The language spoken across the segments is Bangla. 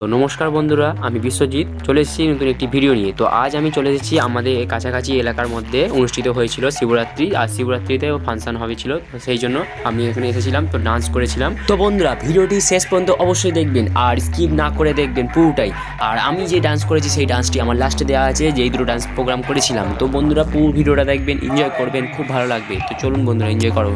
তো নমস্কার বন্ধুরা, আমি বিশ্বজিৎ চলে এসেছি নতুন একটি ভিডিও নিয়ে। তো আজ আমি চলে এসেছি আমাদের কাছাকাছি এলাকার মধ্যে অনুষ্ঠিত হয়েছিল শিবরাত্রি, আর শিবরাত্রিতে ফাংশন হয়েছিল, সেই জন্য আমি এখানে এসেছিলাম। তো ডান্স করেছিলাম। তো বন্ধুরা ভিডিওটি শেষ পর্যন্ত অবশ্যই দেখবেন আর স্কিপ না করে দেখবেন পুরোটাই। আর আমি যে ডান্স করেছি সেই ডান্সটি আমার লাস্টে দেওয়া আছে, যেই দুটো ডান্স প্রোগ্রাম করেছিলাম। তো বন্ধুরা পুরো ভিডিওটা দেখবেন, এনজয় করবেন, খুব ভালো লাগবে। তো চলুন বন্ধুরা এনজয় করো।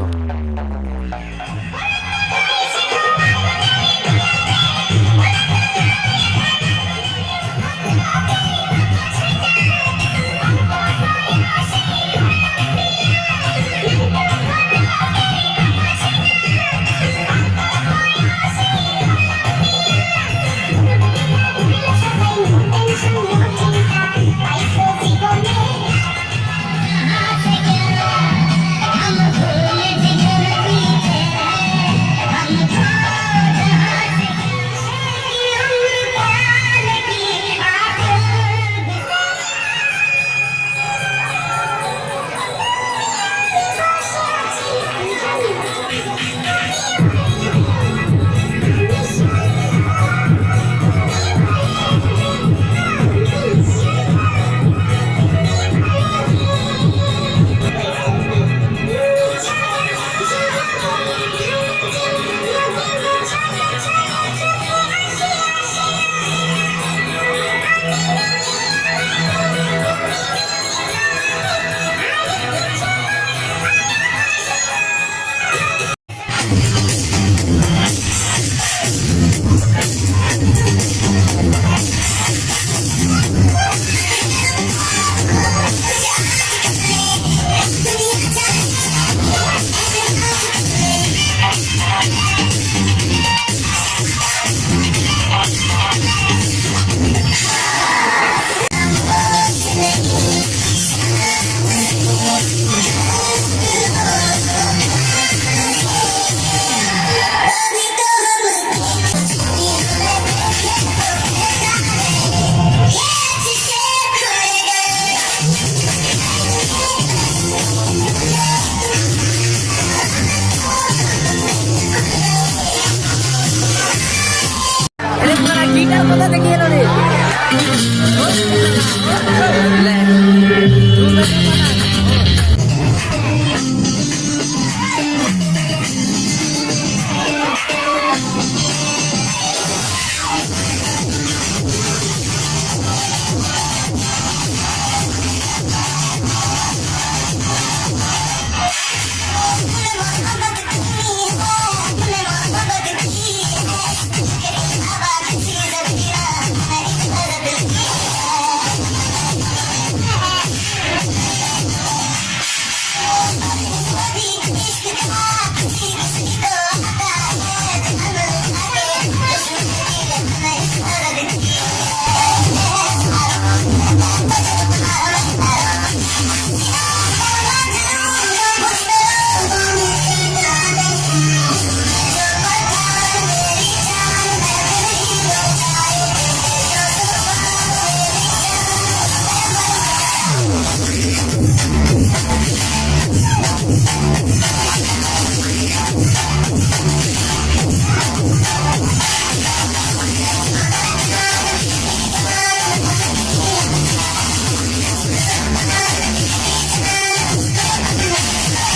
কোথা থেকে এলো রে?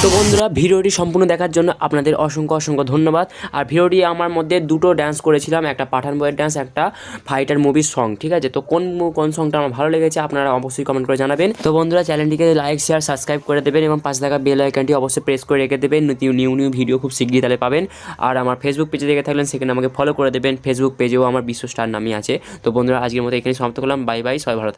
তো বন্ধুরা ভিডিওটি সম্পূর্ণ দেখার জন্য আপনাদের অসংখ্য অসংখ্য ধন্যবাদ। আর ভিডিওটি আমার মধ্যে দুটো ডান্স করেছিলাম, একটা পাঠান বইয়ের ডান্স, একটা ফাইটার মুভির সং, ঠিক আছে। তো কোন সংটা আমার ভালো লেগেছে আপনারা অবশ্যই কমেন্ট করে জানাবেন। তো বন্ধুরা চ্যানেলটিকে লাইক শেয়ার সাবস্ক্রাইব করে দেবেন এবং পাশে থাকা বেল আইকনটি অবশ্যই প্রেস করে রেখে দেবেন, নিউ ভিডিও খুব শীঘ্রই তাহলে পাবেন। আর আমার ফেসবুক পেজে দেখে থাকলেন সেখানে আমাকে ফলো করে দেবেন, ফেসবুক পেজেও আমার বিশ্ব স্টার নামই আছে। তো বন্ধুরা আজকের মতো এখানে সমাপ্ত করলাম, বাই বাই, সবাই ভালো।